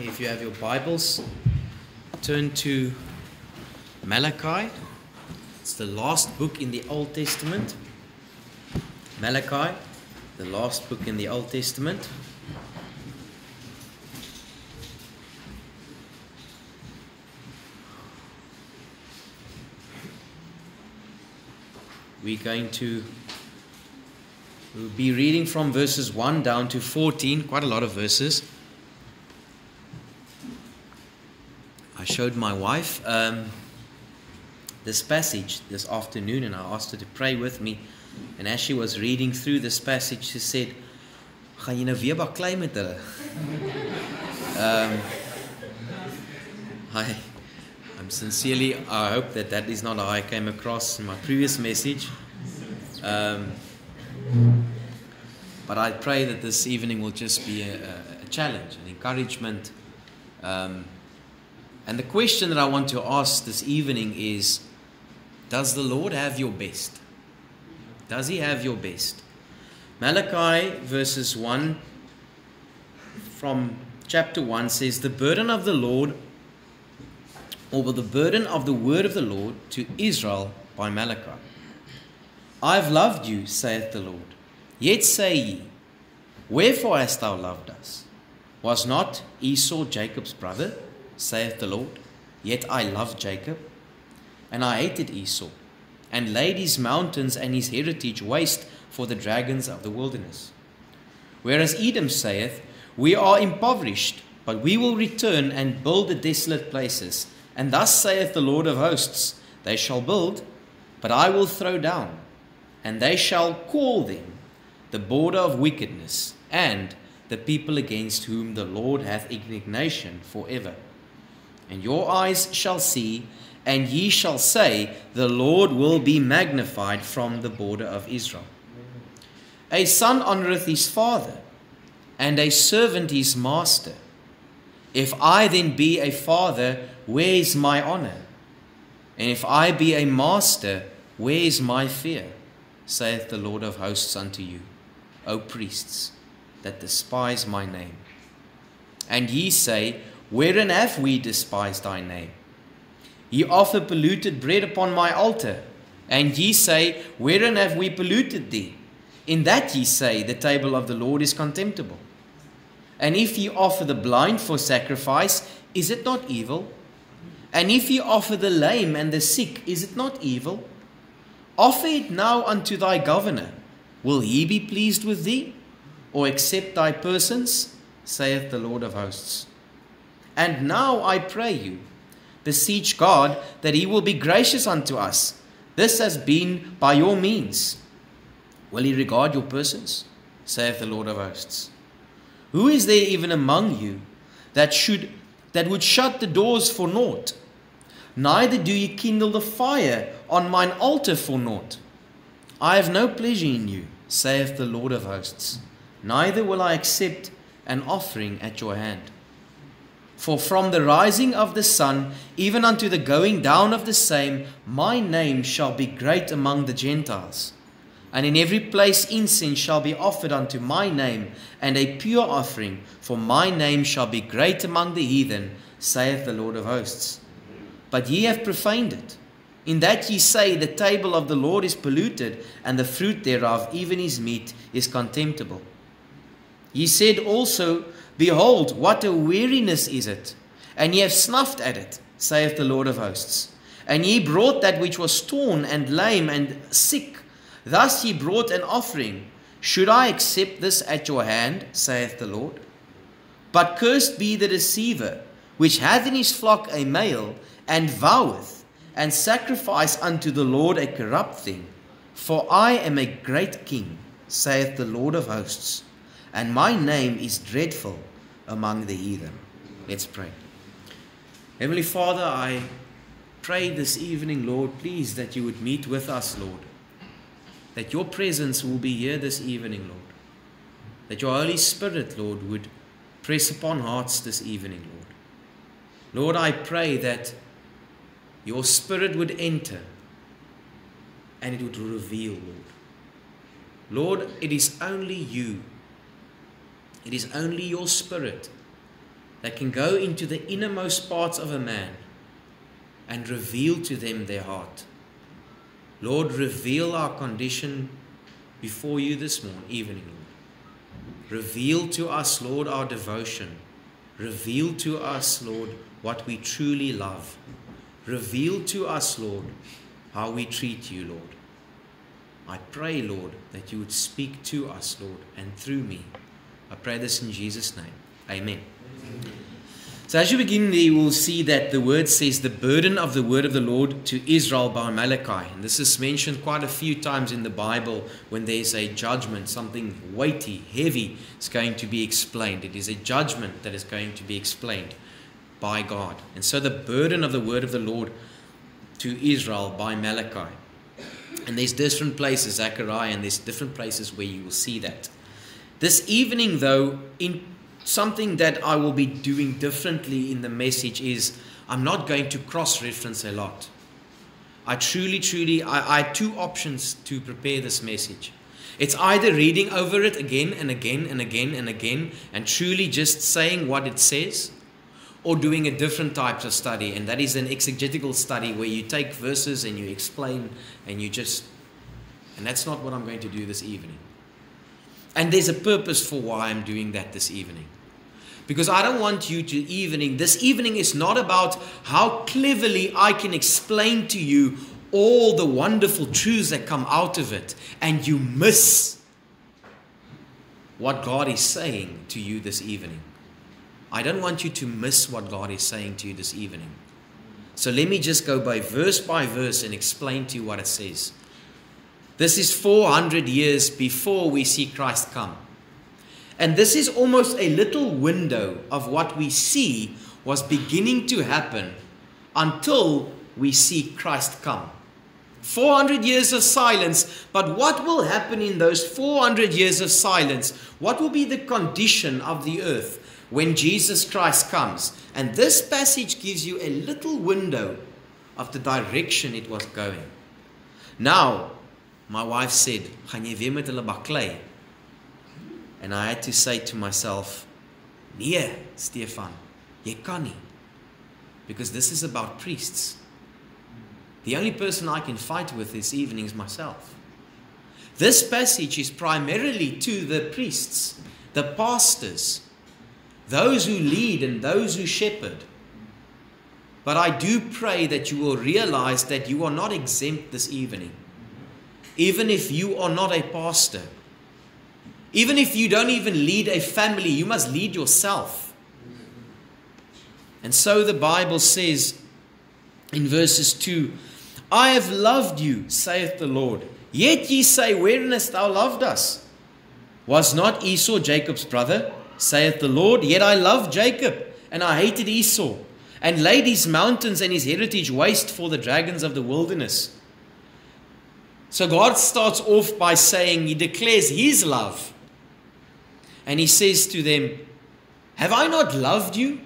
If you have your Bibles, turn to Malachi. It's the last book in the Old Testament. Malachi, the last book in the Old Testament. We'll be reading from verses 1 down to 14, quite a lot of verses. I showed my wife this passage this afternoon, and I asked her to pray with me. And as she was reading through this passage, she said, "Gaan jy nou weer baklei met hulle?" I hope that is not how I came across in my previous message. But I pray that this evening will just be a challenge, an encouragement. And the question that I want to ask this evening is, does the Lord have your best? Does He have your best? Malachi verses 1 from chapter 1 says, "The burden of the Lord, or the burden of the word of the Lord to Israel by Malachi. I have loved you, saith the Lord. Yet say ye, wherefore hast thou loved us? Was not Esau Jacob's brother, saith the Lord? Yet I loved Jacob, and I hated Esau, and laid his mountains and his heritage waste for the dragons of the wilderness. Whereas Edom saith, we are impoverished, but we will return and build the desolate places. And thus saith the Lord of hosts, they shall build, but I will throw down, and they shall call them the border of wickedness, and the people against whom the Lord hath indignation forever. And your eyes shall see, and ye shall say, the Lord will be magnified from the border of Israel. A son honoureth his father, and a servant his master. If I then be a father, where is my honour? And if I be a master, where is my fear? Saith the Lord of hosts unto you, O priests, that despise my name. And ye say, wherein have we despised thy name? Ye offer polluted bread upon my altar. And ye say, wherein have we polluted thee? In that ye say, the table of the Lord is contemptible. And if ye offer the blind for sacrifice, is it not evil? And if ye offer the lame and the sick, is it not evil? Offer it now unto thy governor. Will he be pleased with thee, or accept thy persons? Saith the Lord of hosts. And now I pray you, beseech God that he will be gracious unto us. This has been by your means. Will he regard your persons? Saith the Lord of hosts. Who is there even among you that would shut the doors for naught? Neither do ye kindle the fire on mine altar for naught. I have no pleasure in you, saith the Lord of hosts. Neither will I accept an offering at your hand. For from the rising of the sun, even unto the going down of the same, my name shall be great among the Gentiles. And in every place incense shall be offered unto my name, and a pure offering, for my name shall be great among the heathen, saith the Lord of hosts. But ye have profaned it, in that ye say, the table of the Lord is polluted, and the fruit thereof, even his meat, is contemptible. Ye said also, behold, what a weariness is it, and ye have snuffed at it, saith the Lord of hosts. And ye brought that which was torn and lame and sick. Thus ye brought an offering. Should I accept this at your hand, saith the Lord? But cursed be the deceiver, which hath in his flock a male, and voweth, and sacrifice unto the Lord a corrupt thing. For I am a great king, saith the Lord of hosts, and my name is dreadful among the heathen. Let's pray. Heavenly Father, I pray this evening, Lord, please that you would meet with us, Lord. That your presence will be here this evening, Lord. That your Holy Spirit, Lord, would press upon hearts this evening, Lord. Lord, I pray that your Spirit would enter and it would reveal, Lord. Lord, it is only you. It is only your Spirit that can go into the innermost parts of a man and reveal to them their heart. Lord, reveal our condition before you this evening. Reveal to us, Lord, our devotion. Reveal to us, Lord, what we truly love. Reveal to us, Lord, how we treat you, Lord. I pray, Lord, that you would speak to us, Lord, and through me. I pray this in Jesus' name. Amen. So as you begin there, you will see that the word says the burden of the word of the Lord to Israel by Malachi. And this is mentioned quite a few times in the Bible when there's a judgment, something weighty, heavy is going to be explained. It is a judgment that is going to be explained by God. And so the burden of the word of the Lord to Israel by Malachi. And there's different places, Zechariah, and there's different places where you will see that. This evening, though, in something that I will be doing differently in the message is I'm not going to cross-reference a lot. I had two options to prepare this message. It's either reading over it again and again and again and again and truly just saying what it says, or doing a different type of study, and that is an exegetical study where you take verses and you explain and and that's not what I'm going to do this evening. And there's a purpose for why I'm doing that this evening. Because I don't want you to this evening is not about how cleverly I can explain to you all the wonderful truths that come out of it, and you miss what God is saying to you this evening. I don't want you to miss what God is saying to you this evening. So let me just go by verse and explain to you what it says. This is 400 years before we see Christ come. And this is almost a little window of what we see was beginning to happen until we see Christ come. 400 years of silence, but what will happen in those 400 years of silence? What will be the condition of the earth when Jesus Christ comes? And this passage gives you a little window of the direction it was going. Now, my wife said, "Gaan jy weer met hulle baklei?" And I had to say to myself, "Nee, Stefan, jy kan nie." Because this is about priests. The only person I can fight with this evening is myself. This passage is primarily to the priests, the pastors, those who lead and those who shepherd. But I do pray that you will realize that you are not exempt this evening. Even if you are not a pastor, even if you don't even lead a family, you must lead yourself. And so the Bible says in verses 2, "I have loved you, saith the Lord. Yet ye say, wherein hast thou loved us? Was not Esau Jacob's brother, saith the Lord? Yet I loved Jacob, and I hated Esau, and laid his mountains and his heritage waste for the dragons of the wilderness." So God starts off by saying, he declares his love. And he says to them, "Have I not loved you?"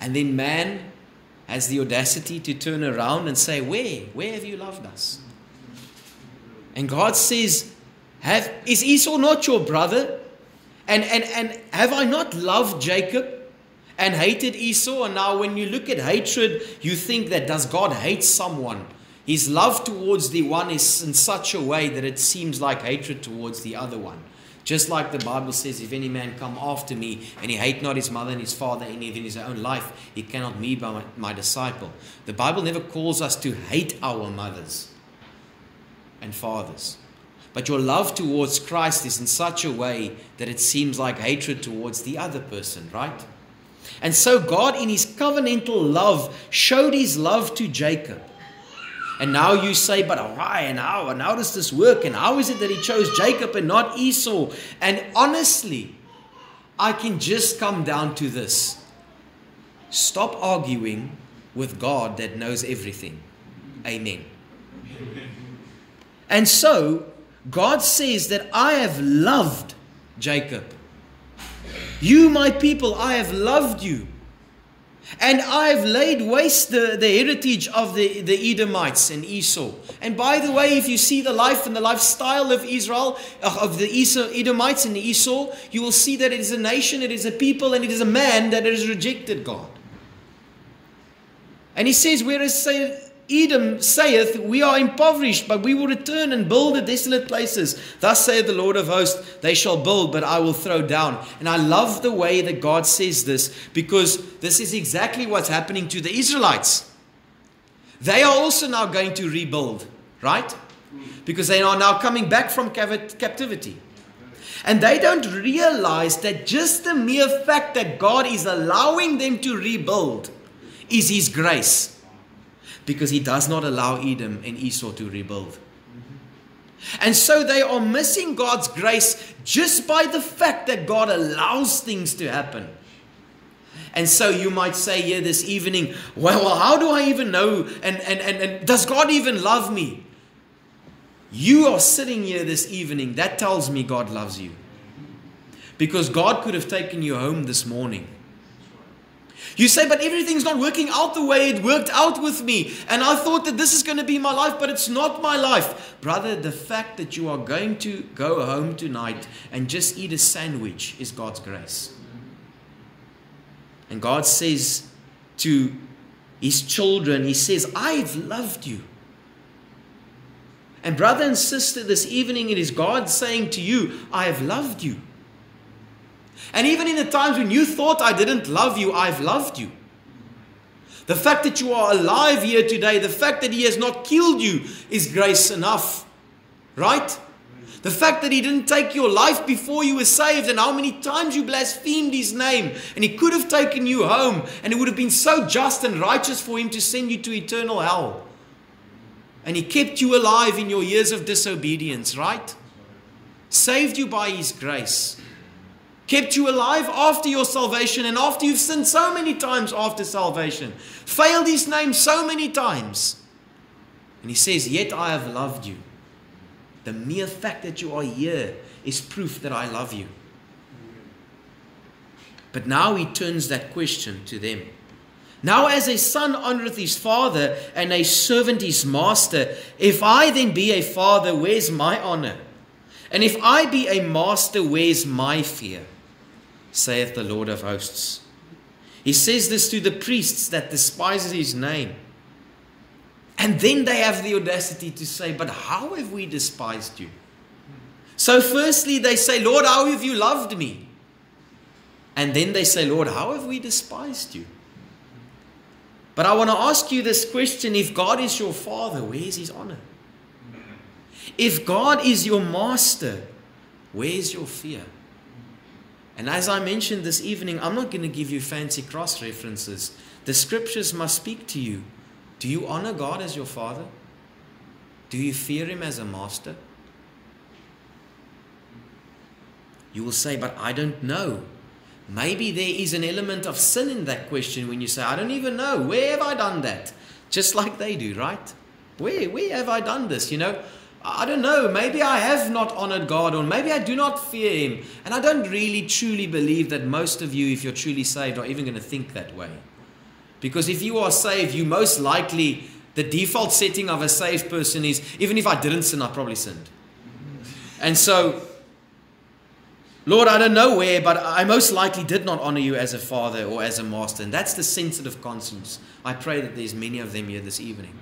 And then man has the audacity to turn around and say, Where have you loved us? And God says, is Esau not your brother? And have I not loved Jacob and hated Esau? And now when you look at hatred, you think that does God hate someone? His love towards the one is in such a way that it seems like hatred towards the other one. Just like the Bible says, if any man come after me and he hate not his mother and his father and even his own life, he cannot be my disciple. The Bible never calls us to hate our mothers and fathers. But your love towards Christ is in such a way that it seems like hatred towards the other person, right? And so God in his covenantal love showed his love to Jacob. And now you say, but why and how? And how does this work? And how is it that he chose Jacob and not Esau? And honestly, I can just come down to this. Stop arguing with God that knows everything. Amen. And so, God says that I have loved Jacob. You, my people, I have loved you. And I've laid waste the heritage of the Edomites and Esau. And by the way, if you see the life and the lifestyle of Israel, of the Edomites and the Esau, you will see that it is a nation, it is a people, and it is a man that has rejected God. And he says, whereas Edom saith, we are impoverished, but we will return and build the desolate places. Thus saith the Lord of hosts, they shall build, but I will throw down. And I love the way that God says this, because this is exactly what's happening to the Israelites. They are also now going to rebuild, right? Because they are now coming back from captivity. And they don't realize that just the mere fact that God is allowing them to rebuild is His grace. Because He does not allow Edom and Esau to rebuild. And so they are missing God's grace just by the fact that God allows things to happen. And so you might say here this evening, well, how do I even know? And does God even love me? You are sitting here this evening. That tells me God loves you. Because God could have taken you home this morning. You say, but everything's not working out the way it worked out with me. And I thought that this is going to be my life, but it's not my life. Brother, the fact that you are going to go home tonight and just eat a sandwich is God's grace. And God says to His children, He says, I've loved you. And brother and sister, this evening it is God saying to you, I have loved you. And even in the times when you thought I didn't love you, I've loved you. The fact that you are alive here today, the fact that He has not killed you is grace enough. Right? The fact that He didn't take your life before you were saved, and how many times you blasphemed His name, and He could have taken you home, and it would have been so just and righteous for Him to send you to eternal hell. And He kept you alive in your years of disobedience, right? Saved you by His grace. Kept you alive after your salvation and after you've sinned so many times after salvation. Failed His name so many times. And He says, yet I have loved you. The mere fact that you are here is proof that I love you. But now He turns that question to them. Now as a son honoreth his father and a servant his master, if I then be a father, where's my honor? And if I be a master, where's my fear? Saith the Lord of hosts. He says this to the priests that despises His name. And then they have the audacity to say, but how have we despised you? So firstly they say, Lord, how have you loved me? And then they say, Lord, how have we despised you? But I want to ask you this question. If God is your father, where is His honor? If God is your master, where is your fear? And as I mentioned this evening, I'm not going to give you fancy cross references. The scriptures must speak to you. Do you honor God as your father? Do you fear Him as a master? You will say, but I don't know. Maybe there is an element of sin in that question when you say, I don't even know. Where have I done that? Just like they do, right? Where have I done this? You know, I don't know. Maybe I have not honored God, or maybe I do not fear Him. And I don't really truly believe that most of you, if you're truly saved, are even going to think that way. Because if you are saved, you most likely, the default setting of a saved person is, even if I didn't sin, I probably sinned. And so, Lord, I don't know where, but I most likely did not honor you as a father or as a master. And that's the sensitive conscience. I pray that there's many of them here this evening.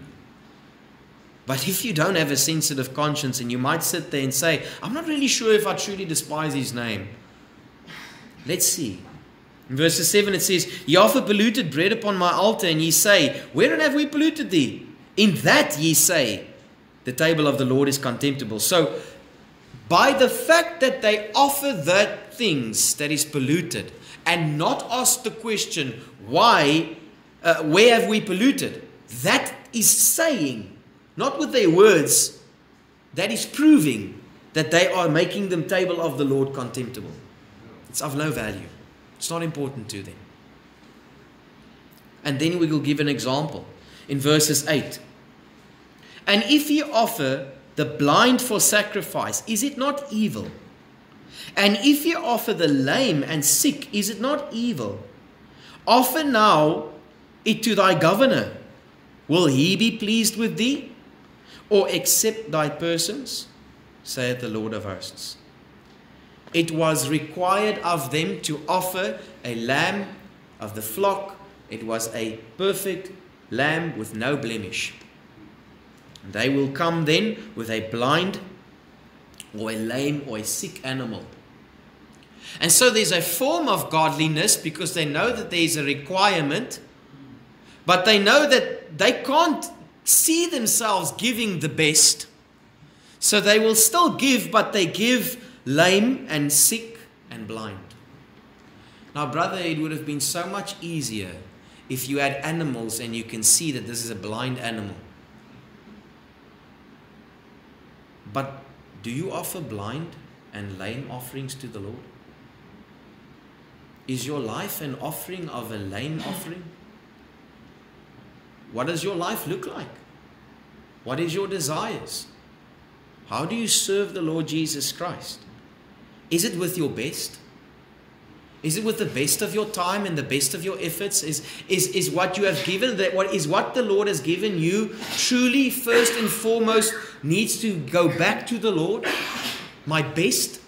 But if you don't have a sensitive conscience, and you might sit there and say, I'm not really sure if I truly despise His name. Let's see. In verse 7 it says, Ye offer polluted bread upon my altar, and ye say, Wherein have we polluted thee? In that ye say, The table of the Lord is contemptible. So, by the fact that they offer that things that is polluted, and not ask the question, why, where have we polluted? That is saying, not with their words, that is proving that they are making the table of the Lord contemptible. It's of no value. It's not important to them. And then we will give an example in verses 8. And if ye offer the blind for sacrifice, is it not evil? And if ye offer the lame and sick, is it not evil? Offer now it to thy governor. Will he be pleased with thee, or accept thy persons? Saith the Lord of hosts. It was required of them to offer a lamb of the flock. It was a perfect lamb with no blemish. And they will come then with a blind or a lame or a sick animal. And so there's a form of godliness because they know that there's a requirement, but they know that they can't see themselves giving the best. So they will still give, but they give lame and sick and blind. Now, brother, it would have been so much easier if you had animals and you can see that this is a blind animal. But do you offer blind and lame offerings to the Lord? Is your life an offering of a lame offering? What does your life look like? What is your desires? How do you serve the Lord Jesus Christ? Is it with your best? Is it with the best of your time and the best of your efforts? Is what you have given, what the Lord has given you truly first and foremost needs to go back to the Lord? My best?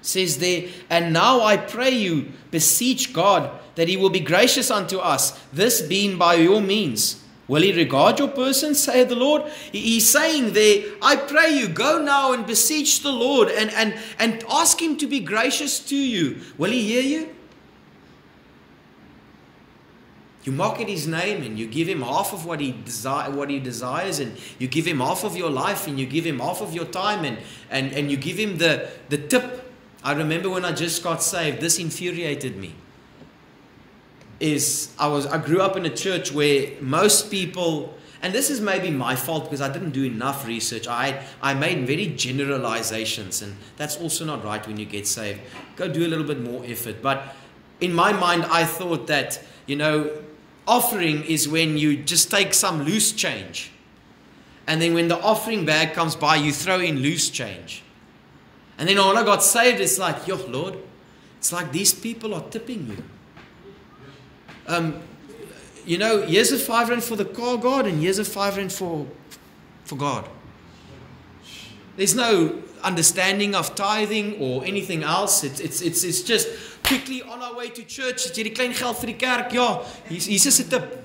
Says there, and now I pray you, beseech God that he will be gracious unto us, this being by your means. Will he regard your person, saith the Lord? He's saying there, I pray you, go now and beseech the Lord and ask him to be gracious to you. Will he hear you? You mock at his name and you give him half of what he desires, and you give him half of your life and you give him half of your time and you give him the tip. I remember when I just got saved, this infuriated me. I grew up in a church where most people, and this is maybe my fault because I didn't do enough research. I made very generalizations, and that's also not right when you get saved. Go do a little bit more effort. But in my mind, I thought that, offering is when you just take some loose change. And then when the offering bag comes by, you throw in loose change. And then when I got saved, it's like, yo, Lord, it's like these people are tipping you. Here's a R5 for the car, God, and here's a R5 for God. There's no understanding of tithing or anything else. It's just quickly on our way to church. Het jy die klein geld vir die kerk? Ja, hier is 'n tip.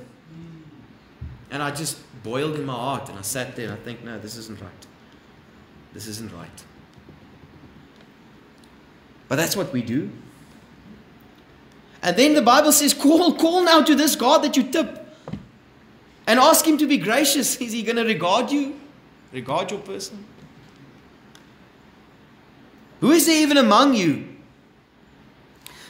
And I just boiled in my heart and I sat there and I think, no, this isn't right. This isn't right. But that's what we do. And then the Bible says, call now to this God that you tip and ask him to be gracious. Is he going to regard you? Regard your person? Who is there even among you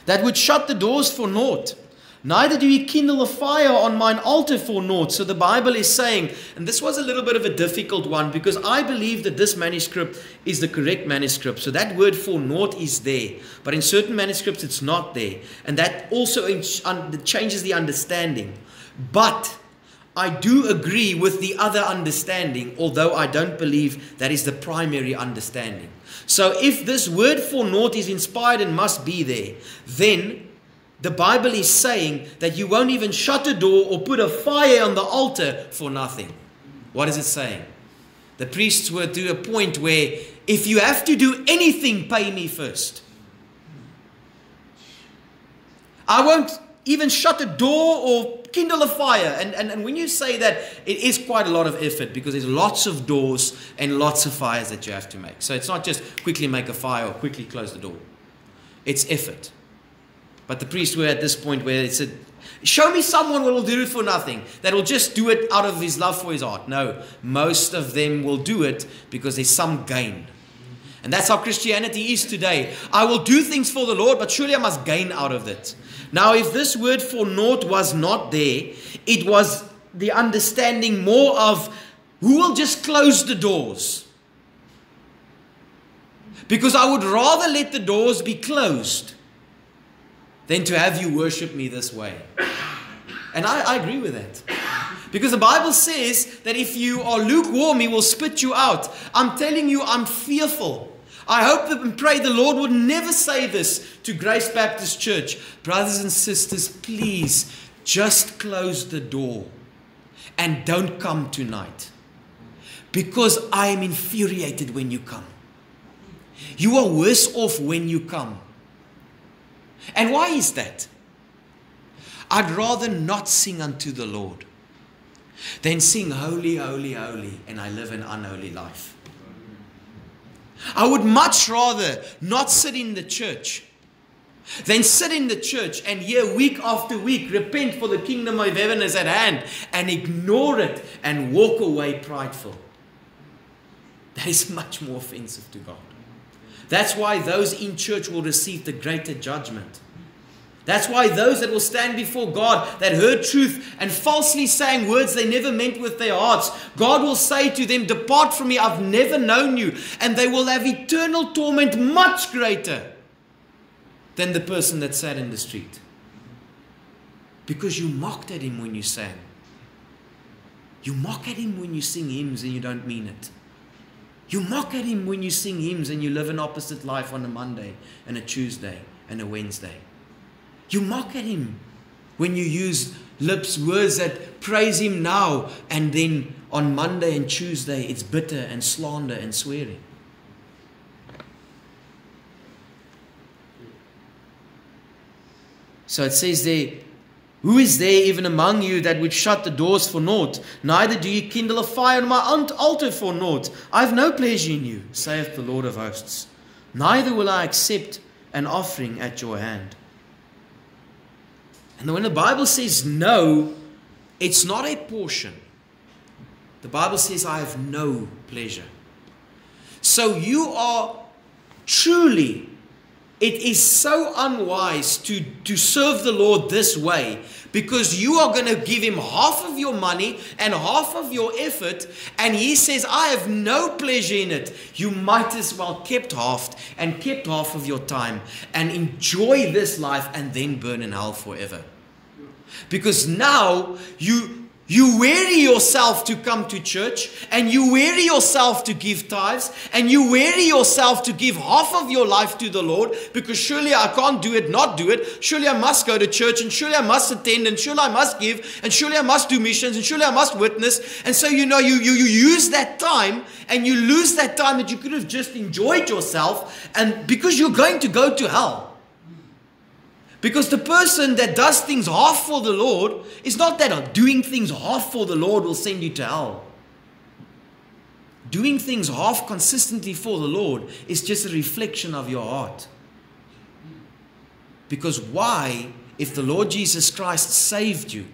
that would shut the doors for naught? Neither do ye kindle a fire on mine altar for naught. So the Bible is saying, and this was a little bit of a difficult one because I believe that this manuscript is the correct manuscript. So that word for naught is there. But in certain manuscripts it's not there. And that also changes the understanding. But I do agree with the other understanding, although I don't believe that is the primary understanding. So if this word for naught is inspired and must be there, then the Bible is saying that you won't even shut a door or put a fire on the altar for nothing. What is it saying? The priests were to a point where if you have to do anything, pay me first. I won't even shut a door or kindle a fire. And when you say that, it is quite a lot of effort because there's lots of doors and lots of fires that you have to make. So it's not just quickly make a fire or quickly close the door. It's effort. But the priests were at this point where it said, show me someone who will do it for nothing, that will just do it out of his love for his art. No, most of them will do it because there's some gain. And that's how Christianity is today. I will do things for the Lord, but surely I must gain out of it. Now, if this word for naught was not there, it was the understanding more of who will just close the doors. Because I would rather let the doors be closed than to have you worship me this way. And I agree with that. Because the Bible says that if you are lukewarm, he will spit you out. I'm telling you, I'm fearful. I hope and pray the Lord would never say this to Grace Baptist Church. Brothers and sisters, please just close the door and don't come tonight, because I am infuriated when you come. You are worse off when you come. And why is that? I'd rather not sing unto the Lord than sing holy, holy, holy, and I live an unholy life. I would much rather not sit in the church than sit in the church and hear week after week, repent for the kingdom of heaven is at hand, and ignore it and walk away prideful. That is much more offensive to God. That's why those in church will receive the greater judgment. That's why those that will stand before God that heard truth and falsely saying words they never meant with their hearts, God will say to them, depart from me, I've never known you. And they will have eternal torment much greater than the person that sat in the street. Because you mocked at him when you sang. You mock at him when you sing hymns and you don't mean it. You mock at him when you sing hymns and you live an opposite life on a Monday and a Tuesday and a Wednesday. You mock at him when you use words that praise him now, and then on Monday and Tuesday it's bitter and slander and swearing. So it says there, who is there even among you that would shut the doors for naught? Neither do you kindle a fire on my altar for naught. I have no pleasure in you, saith the Lord of hosts. Neither will I accept an offering at your hand. And when the Bible says no, it's not a portion. The Bible says, I have no pleasure. So you are truly, it is so unwise to serve the Lord this way, because you are going to give him half of your money and half of your effort, and he says, I have no pleasure in it. You might as well kept half of your time and enjoy this life and then burn in hell forever. Because now you weary yourself to come to church, and you weary yourself to give tithes, and you weary yourself to give half of your life to the Lord, because surely I can't do it, not do it. Surely I must go to church, and surely I must attend, and surely I must give, and surely I must do missions, and surely I must witness. And so you use that time, and you lose that time that you could have just enjoyed yourself, and because you're going to go to hell. Because the person that does things half for the Lord is not that doing things half for the Lord will send you to hell. Doing things half consistently for the Lord is just a reflection of your heart. Because why, if the Lord Jesus Christ saved you,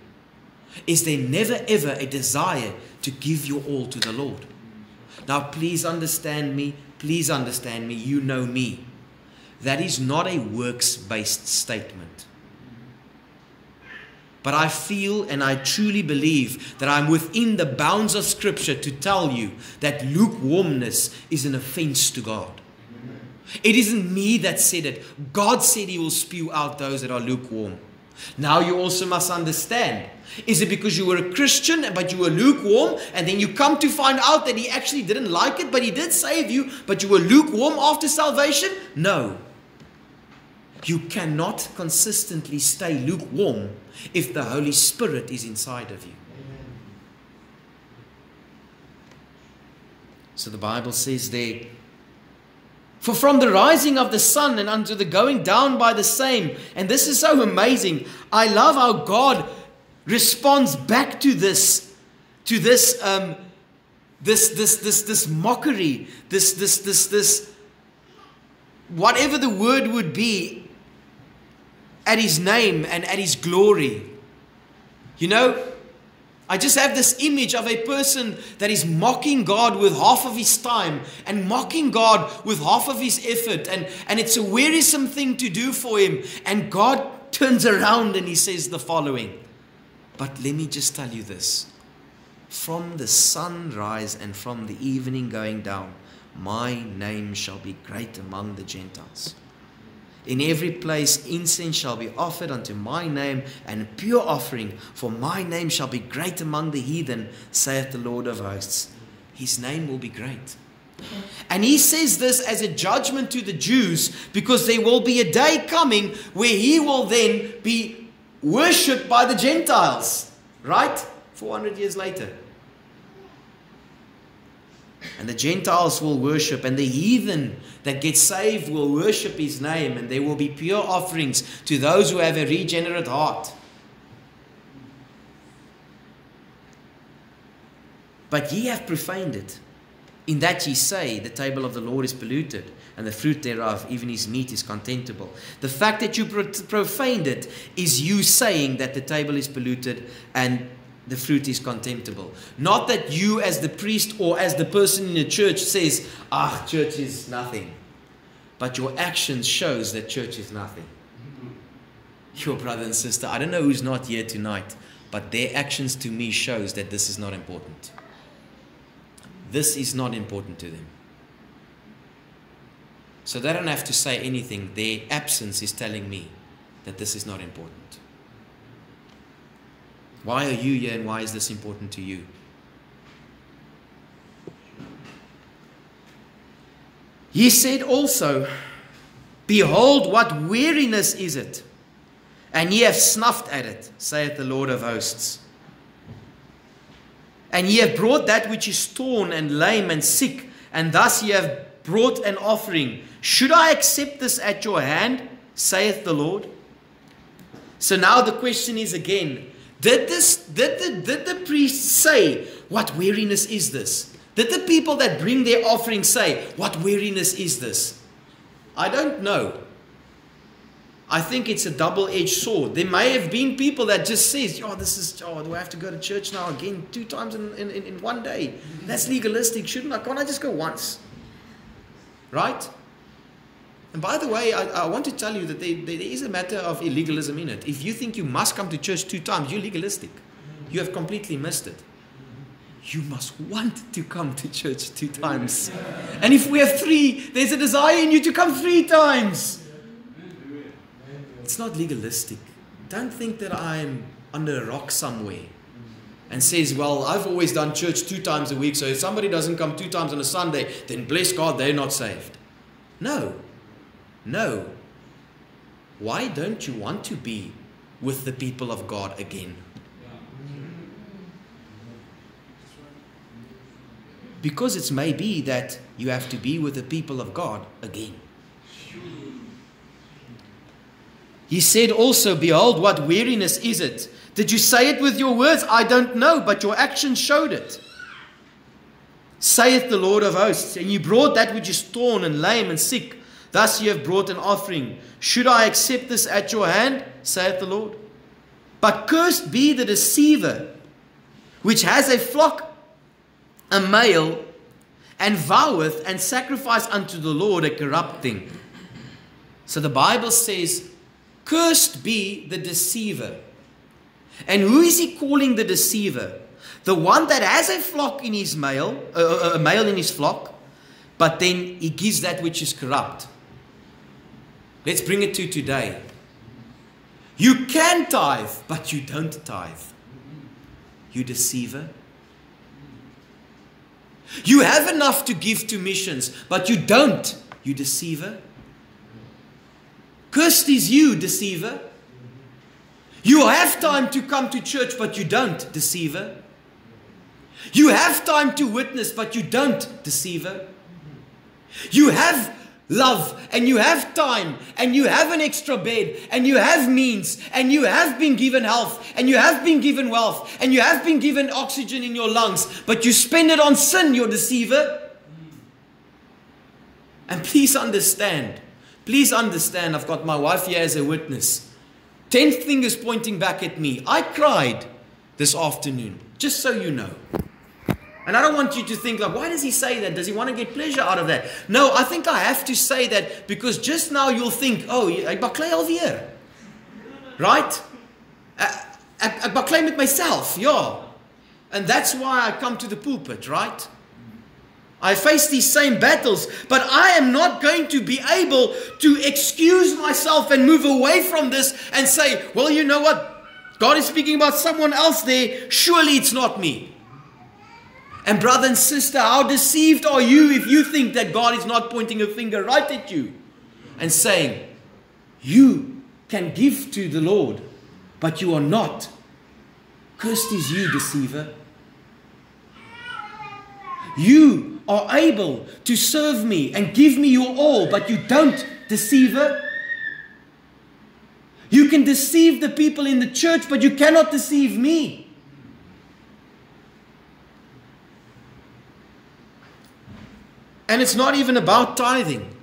is there never ever a desire to give your all to the Lord? Now please understand me, you know me. That is not a works-based statement. But I feel and I truly believe that I'm within the bounds of Scripture to tell you that lukewarmness is an offense to God. It isn't me that said it. God said He will spew out those that are lukewarm. Now you also must understand. Is it because you were a Christian but you were lukewarm, and then you come to find out that He actually didn't like it, but He did save you, but you were lukewarm after salvation? No. You cannot consistently stay lukewarm if the Holy Spirit is inside of you. So the Bible says there, for from the rising of the sun and unto the going down by the same, and this is so amazing. I love how God responds back to this mockery, this whatever the word would be, at His name and at His glory. You know, I just have this image of a person that is mocking God with half of his time and mocking God with half of his effort, and it's a wearisome thing to do for him. And God turns around and He says the following, but let me just tell you this, from the sunrise and from the evening going down, my name shall be great among the Gentiles. In every place incense shall be offered unto my name, and pure offering, for my name shall be great among the heathen, saith the Lord of hosts. His name will be great. And he says this as a judgment to the Jews, because there will be a day coming where he will then be worshipped by the Gentiles. Right? 400 years later. And the Gentiles will worship, and the heathen that get saved will worship his name, and there will be pure offerings to those who have a regenerate heart. But ye have profaned it, in that ye say, the table of the Lord is polluted, and the fruit thereof, even his meat, is contemptible. The fact that you profaned it is you saying that the table is polluted and the fruit is contemptible. Not that you as the priest or as the person in the church says, church is nothing. But your actions shows that church is nothing. Your brother and sister, I don't know who's not here tonight, but their actions to me shows that this is not important. This is not important to them. So they don't have to say anything. Their absence is telling me that this is not important. Why are you here, and why is this important to you? He said also, behold, what weariness is it, and ye have snuffed at it, saith the Lord of hosts. And ye have brought that which is torn and lame and sick, and thus ye have brought an offering. Should I accept this at your hand, saith the Lord? So now the question is again, did the priest say, what weariness is this? Did the people that bring their offering say, what weariness is this? I don't know. I think it's a double-edged sword. There may have been people that just says, do I have to go to church now again 2 times in one day? That's legalistic, shouldn't I? Can't I just go once? Right? And by the way, I want to tell you that there is a matter of illegalism in it. If you think you must come to church 2 times, you're legalistic. You have completely missed it. You must want to come to church 2 times. And if we have 3, there's a desire in you to come 3 times. It's not legalistic. Don't think that I'm under a rock somewhere and says, well, I've always done church 2 times a week, so if somebody doesn't come 2 times on a Sunday, then bless God, they're not saved. No. Why don't you want to be with the people of God again? Because it may be that you have to be with the people of God again. He said also, behold, what weariness is it? Did you say it with your words? I don't know, but your actions showed it. Saith the Lord of hosts, and you brought that which is torn and lame and sick. Thus ye have brought an offering. Should I accept this at your hand? Saith the Lord. But cursed be the deceiver, which has a flock, a male, and voweth and sacrifice unto the Lord a corrupt thing. So the Bible says, cursed be the deceiver. And who is he calling the deceiver? The one that has a flock in his male, a male in his flock, but then he gives that which is corrupt. Let's bring it to today. You can tithe, but you don't tithe. You deceiver. You have enough to give to missions, but you don't. You deceiver. Cursed is you, deceiver. You have time to come to church, but you don't, deceiver. You have time to witness, but you don't, deceiver. You have love, and you have time, and you have an extra bed, and you have means, and you have been given health, and you have been given wealth, and you have been given oxygen in your lungs, but you spend it on sin, you're deceiver. And please understand, I've got my wife here as a witness. 10 fingers pointing back at me. I cried this afternoon, just so you know. And I don't want you to think like, why does he say that? Does he want to get pleasure out of that? No, I think I have to say that because just now you'll think, oh, ek baklei alweer. Right? Ek baklei met myself, yeah. And that's why I come to the pulpit, right? I face these same battles, but I am not going to be able to excuse myself and move away from this and say, well, you know what? God is speaking about someone else there. Surely it's not me. And brother and sister, how deceived are you if you think that God is not pointing a finger right at you and saying, you can give to the Lord, but you are not. Cursed is you, deceiver. You are able to serve me and give me your all, but you don't, deceiver. You can deceive the people in the church, but you cannot deceive me. And it's not even about tithing.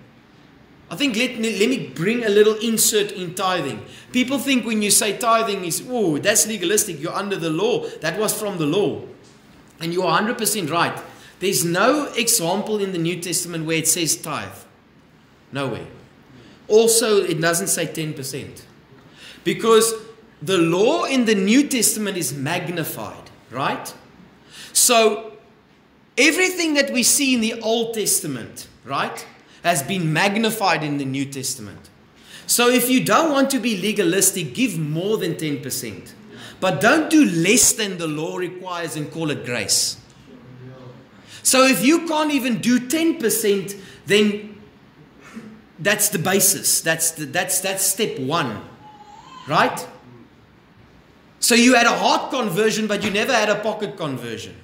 I think let me bring a little insert in tithing. People think when you say tithing is, oh, that's legalistic, you're under the law. That was from the law. And you are 100% right. There's no example in the New Testament where it says tithe. Nowhere. Also, it doesn't say 10%. Because the law in the New Testament is magnified, right? So, everything that we see in the Old Testament, right, has been magnified in the New Testament. So if you don't want to be legalistic, give more than 10%. But don't do less than the law requires and call it grace. So if you can't even do 10%, then that's the basis. That's step one, right? So you had a heart conversion, but you never had a pocket conversion.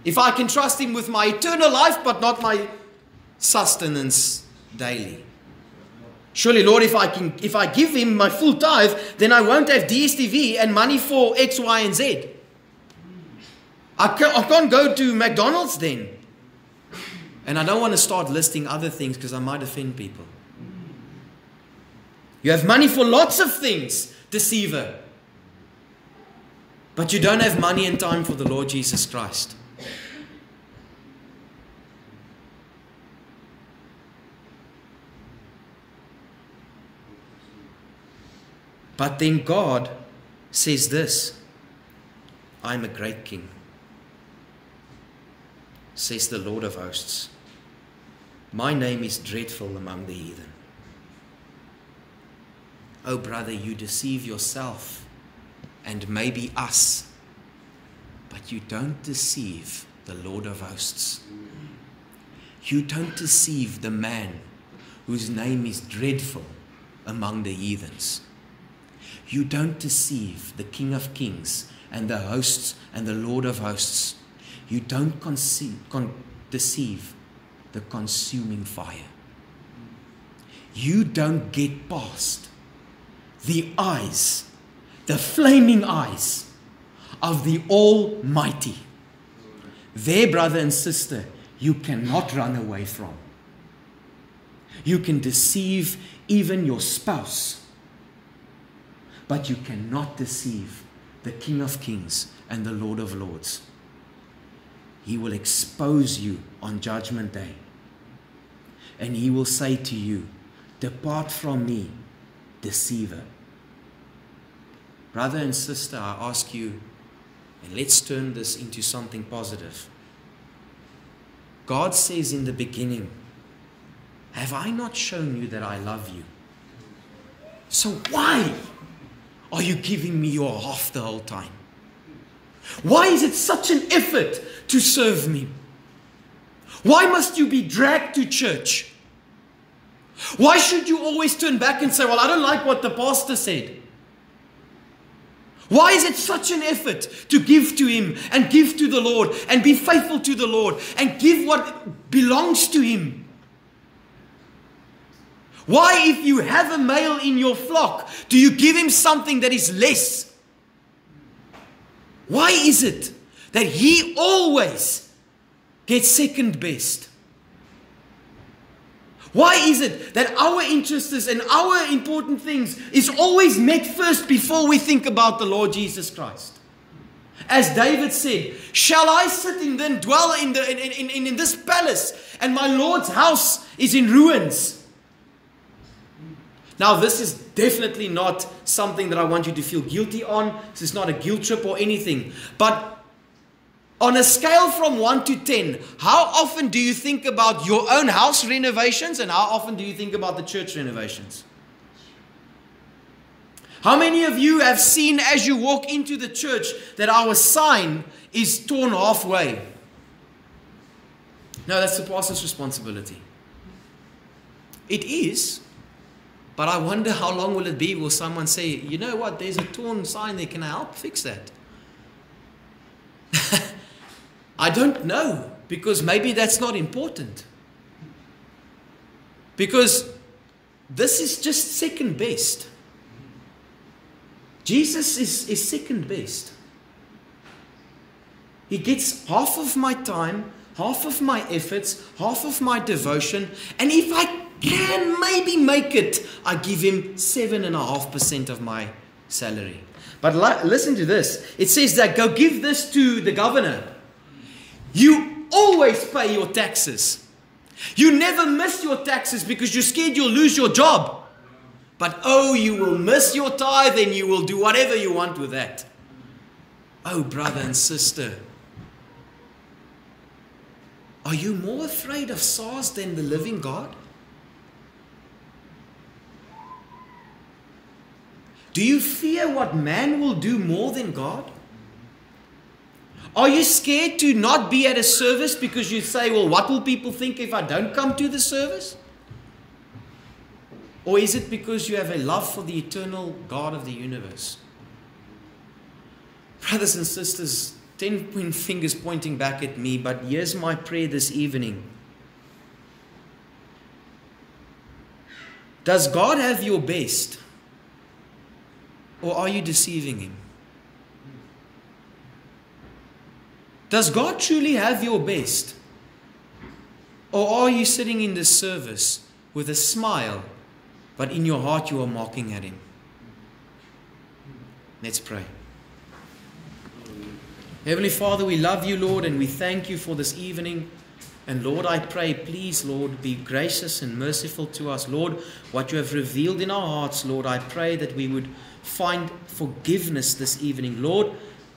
If I can trust Him with my eternal life, but not my sustenance daily. Surely, Lord, if I give Him my full tithe, then I won't have DSTV and money for X, Y, and Z. I can't go to McDonald's then. And I don't want to start listing other things because I might offend people. You have money for lots of things, deceiver. But you don't have money and time for the Lord Jesus Christ. But then God says this, I am a great king, says the Lord of hosts. My name is dreadful among the heathen. Oh brother, you deceive yourself and maybe us, but you don't deceive the Lord of hosts. You don't deceive the man whose name is dreadful among the heathens. You don't deceive the King of Kings and the hosts and the Lord of hosts. You don't deceive the consuming fire. You don't get past the eyes, the flaming eyes of the Almighty. There, brother and sister, you cannot run away from. You can deceive even your spouse, but you cannot deceive the King of Kings and the Lord of Lords. He will expose you on Judgment Day. And He will say to you, depart from me, deceiver. Brother and sister, I ask you, and let's turn this into something positive. God says in the beginning, have I not shown you that I love you? So why are you giving me your half the whole time? Why is it such an effort to serve me? Why must you be dragged to church? Why should you always turn back and say, well, I don't like what the pastor said? Why is it such an effort to give to Him and give to the Lord and be faithful to the Lord and give what belongs to Him? Why, if you have a male in your flock, do you give him something that is less? Why is it that he always gets second best? Why is it that our interests and our important things is always met first before we think about the Lord Jesus Christ? As David said, shall I sit and dwell in this palace, and my Lord's house is in ruins? Now, this is definitely not something that I want you to feel guilty on. This is not a guilt trip or anything. But on a scale from 1 to 10, how often do you think about your own house renovations, and how often do you think about the church renovations? How many of you have seen as you walk into the church that our sign is torn halfway? No, that's the pastor's responsibility. It is, but I wonder how long will it be? Will someone say, you know what, there's a torn sign there, can I help fix that? I don't know, because maybe that's not important. Because this is just second best. Jesus is second best. He gets half of my time, half of my efforts, half of my devotion, and if I can maybe make it, I give him 7.5% of my salary. But listen to this. It says that go give this to the governor. You always pay your taxes. You never miss your taxes because you're scared you'll lose your job. But oh, you will miss your tithe and you will do whatever you want with that. Oh, brother and sister. Are you more afraid of SARS than the living God? Do you fear what man will do more than God? Are you scared to not be at a service because you say, well, what will people think if I don't come to the service? Or is it because you have a love for the eternal God of the universe? Brothers and sisters, 10 fingers pointing back at me, but here's my prayer this evening. Does God have your best? Or are you deceiving him? Does God truly have your best? Or are you sitting in this service with a smile, but in your heart you are mocking at him? Let's pray. Heavenly Father, we love you, Lord, and we thank you for this evening. And Lord, I pray, please, Lord, be gracious and merciful to us. Lord, what you have revealed in our hearts, Lord, I pray that we would find forgiveness this evening. Lord,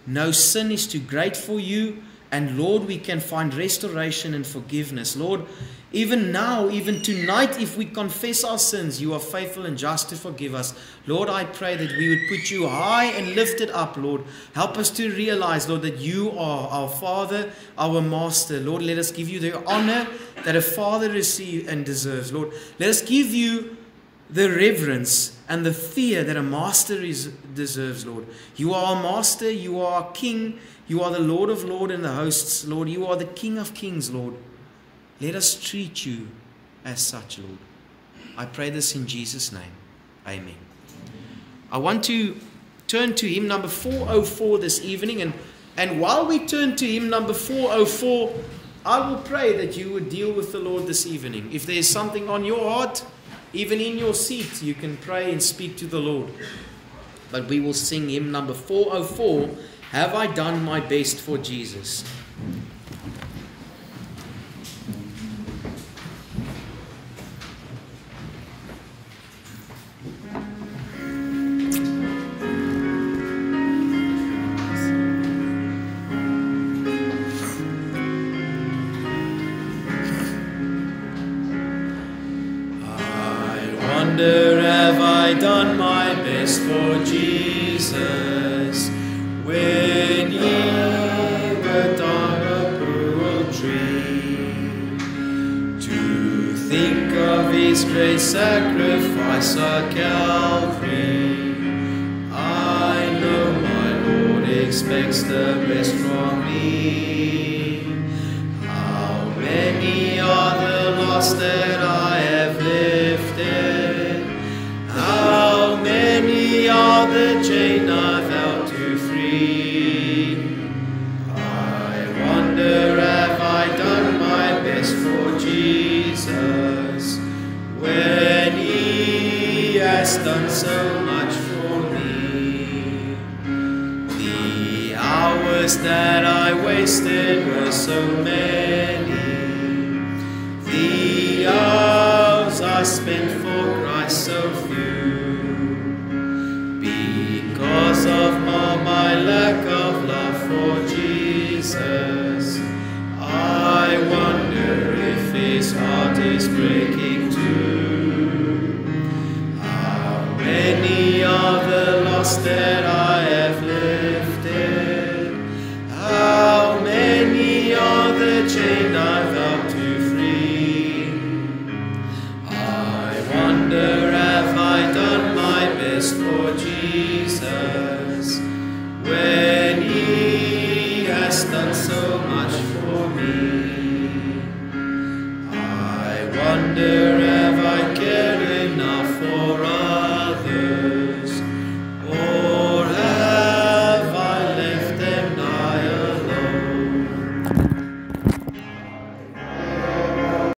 no sin is too great for you. And Lord, we can find restoration and forgiveness. Lord, even now, even tonight, if we confess our sins, you are faithful and just to forgive us. Lord, I pray that we would put you high and lifted up, Lord. Help us to realize, Lord, that you are our Father, our Master. Lord, let us give you the honor that a father receives and deserves. Lord, let us give you the reverence and the fear that a master deserves, Lord. You are our master, you are our king, you are the Lord of lords and the hosts, Lord. You are the King of kings, Lord. Let us treat you as such, Lord. I pray this in Jesus' name. Amen. I want to turn to hymn number 404 this evening. And while we turn to hymn number 404, I will pray that you would deal with the Lord this evening. If there is something on your heart, even in your seat, you can pray and speak to the Lord. But we will sing hymn number 404, Have I Done My Best for Jesus? Have I done my best for Jesus when he worked on a cruel tree? To think of his great sacrifice at Calvary, I know my Lord expects the best from me. How many are the lost that I have lifted? How many are the chain I've vowed to free? I wonder, have I done my best for Jesus when he has done so much for me? The hours that I wasted were so many. The hours I spent for Christ so few. Because of all my lack of love for Jesus, I wonder if his heart is breaking too. How many are the thirst for Jesus. When he has done so